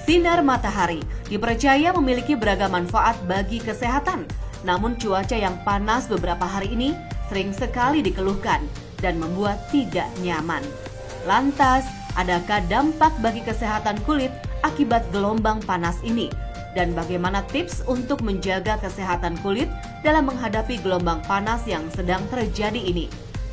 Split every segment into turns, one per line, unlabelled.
Sinar matahari dipercaya memiliki beragam manfaat bagi kesehatan. Namun cuaca yang panas beberapa hari ini sering sekali dikeluhkan dan membuat tidak nyaman. Lantas, adakah dampak bagi kesehatan kulit akibat gelombang panas ini? Dan bagaimana tips untuk menjaga kesehatan kulit dalam menghadapi gelombang panas yang sedang terjadi ini?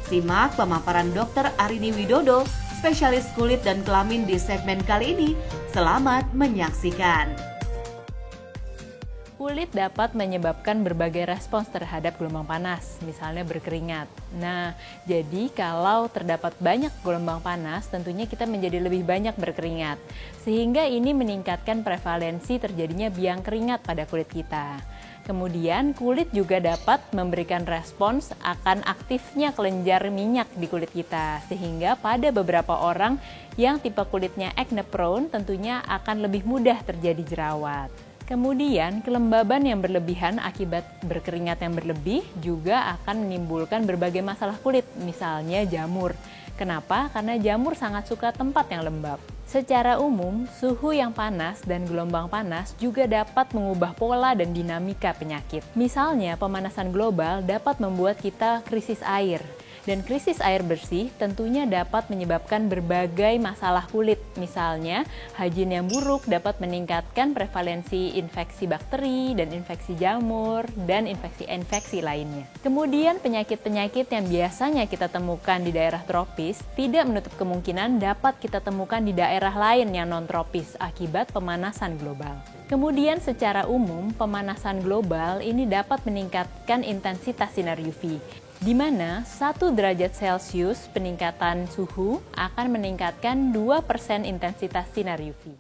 Simak pemaparan Dr. Arini Widodo, spesialis kulit dan kelamin di segmen kali ini. Selamat menyaksikan.
Kulit dapat menyebabkan berbagai respons terhadap gelombang panas, misalnya berkeringat. Nah, jadi kalau terdapat banyak gelombang panas, tentunya kita menjadi lebih banyak berkeringat. Sehingga ini meningkatkan prevalensi terjadinya biang keringat pada kulit kita. Kemudian kulit juga dapat memberikan respons akan aktifnya kelenjar minyak di kulit kita. Sehingga pada beberapa orang yang tipe kulitnya acne prone tentunya akan lebih mudah terjadi jerawat. Kemudian kelembaban yang berlebihan akibat berkeringat yang berlebih juga akan menimbulkan berbagai masalah kulit, misalnya jamur. Kenapa? Karena jamur sangat suka tempat yang lembab. Secara umum, suhu yang panas dan gelombang panas juga dapat mengubah pola dan dinamika penyakit. Misalnya, pemanasan global dapat membuat kita krisis air. Dan krisis air bersih tentunya dapat menyebabkan berbagai masalah kulit. Misalnya, higien yang buruk dapat meningkatkan prevalensi infeksi bakteri dan infeksi jamur dan infeksi lainnya. Kemudian penyakit-penyakit yang biasanya kita temukan di daerah tropis tidak menutup kemungkinan dapat kita temukan di daerah lain yang non-tropis akibat pemanasan global. Kemudian secara umum, pemanasan global ini dapat meningkatkan intensitas sinar UV, di mana 1 derajat Celcius peningkatan suhu akan meningkatkan 2% intensitas sinar UV.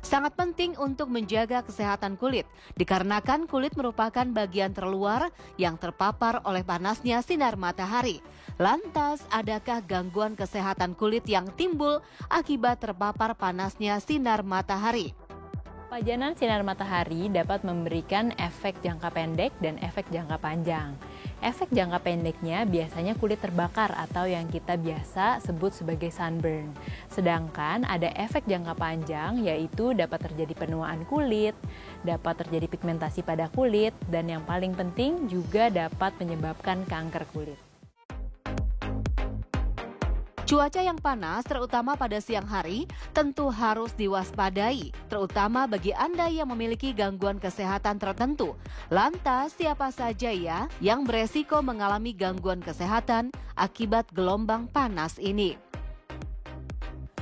Sangat penting untuk menjaga kesehatan kulit, dikarenakan kulit merupakan bagian terluar yang terpapar oleh panasnya sinar matahari. Lantas, adakah gangguan kesehatan kulit yang timbul akibat terpapar panasnya sinar matahari?
Pajanan sinar matahari dapat memberikan efek jangka pendek dan efek jangka panjang. Efek jangka pendeknya biasanya kulit terbakar atau yang kita biasa sebut sebagai sunburn. Sedangkan ada efek jangka panjang yaitu dapat terjadi penuaan kulit, dapat terjadi pigmentasi pada kulit, dan yang paling penting juga dapat menyebabkan kanker kulit.
Cuaca yang panas, terutama pada siang hari, tentu harus diwaspadai, terutama bagi Anda yang memiliki gangguan kesehatan tertentu. Lantas, siapa saja ya yang beresiko mengalami gangguan kesehatan akibat gelombang panas ini?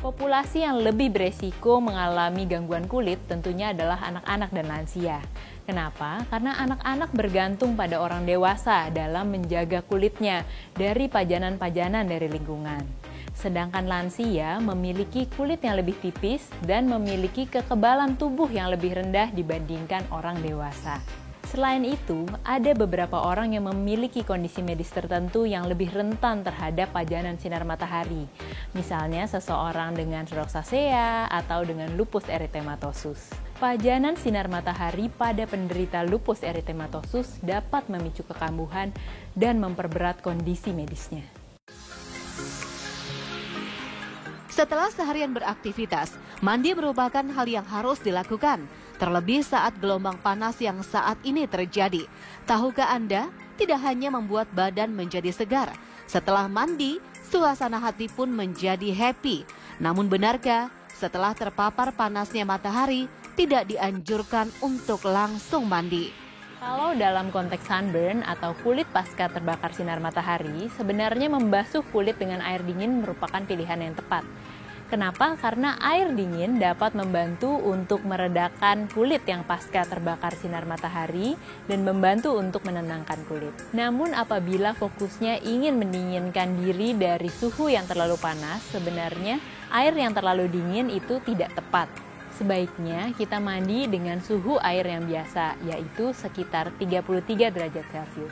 Populasi yang lebih beresiko mengalami gangguan kulit tentunya adalah anak-anak dan lansia. Kenapa? Karena anak-anak bergantung pada orang dewasa dalam menjaga kulitnya dari pajanan-pajanan dari lingkungan. Sedangkan lansia memiliki kulit yang lebih tipis dan memiliki kekebalan tubuh yang lebih rendah dibandingkan orang dewasa. Selain itu, ada beberapa orang yang memiliki kondisi medis tertentu yang lebih rentan terhadap pajanan sinar matahari. Misalnya seseorang dengan rosacea atau dengan lupus erythematosus. Pajanan sinar matahari pada penderita lupus erythematosus dapat memicu kekambuhan dan memperberat kondisi medisnya.
Setelah seharian beraktivitas, mandi merupakan hal yang harus dilakukan, terlebih saat gelombang panas yang saat ini terjadi. Tahukah Anda, tidak hanya membuat badan menjadi segar, setelah mandi, suasana hati pun menjadi happy. Namun benarkah, setelah terpapar panasnya matahari, tidak dianjurkan untuk langsung mandi?
Kalau dalam konteks sunburn atau kulit pasca terbakar sinar matahari, sebenarnya membasuh kulit dengan air dingin merupakan pilihan yang tepat. Kenapa? Karena air dingin dapat membantu untuk meredakan kulit yang pasca terbakar sinar matahari dan membantu untuk menenangkan kulit. Namun apabila fokusnya ingin mendinginkan diri dari suhu yang terlalu panas, sebenarnya air yang terlalu dingin itu tidak tepat. Sebaiknya kita mandi dengan suhu air yang biasa, yaitu sekitar 33 derajat Celcius.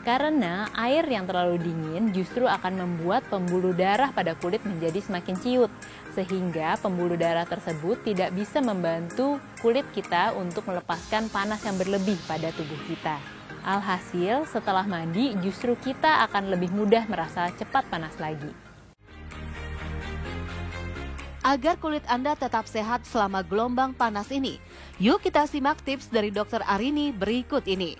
Karena air yang terlalu dingin justru akan membuat pembuluh darah pada kulit menjadi semakin ciut, sehingga pembuluh darah tersebut tidak bisa membantu kulit kita untuk melepaskan panas yang berlebih pada tubuh kita. Alhasil, setelah mandi justru kita akan lebih mudah merasa cepat panas lagi.
agar kulit Anda tetap sehat selama gelombang panas ini? Yuk kita simak tips dari Dr. Arini berikut ini.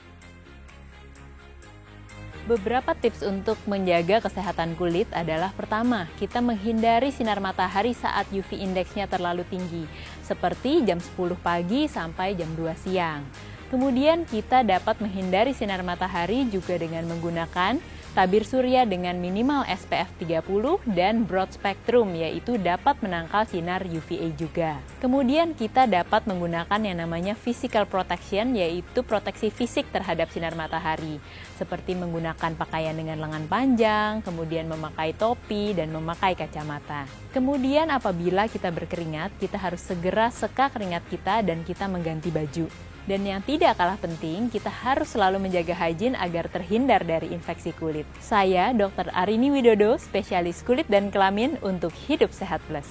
Beberapa tips untuk menjaga kesehatan kulit adalah pertama, kita menghindari sinar matahari saat UV indeksnya terlalu tinggi, seperti jam 10 pagi sampai jam 2 siang. Kemudian kita dapat menghindari sinar matahari juga dengan menggunakan tabir surya dengan minimal SPF 30 dan broad spectrum, yaitu dapat menangkal sinar UVA juga. Kemudian kita dapat menggunakan yang namanya physical protection, yaitu proteksi fisik terhadap sinar matahari, seperti menggunakan pakaian dengan lengan panjang, kemudian memakai topi dan memakai kacamata. Kemudian apabila kita berkeringat, kita harus segera seka keringat kita dan kita mengganti baju. Dan yang tidak kalah penting, kita harus selalu menjaga hygiene agar terhindar dari infeksi kulit. Saya Dr. Arini Widodo, spesialis kulit dan kelamin untuk Hidup Sehat Plus.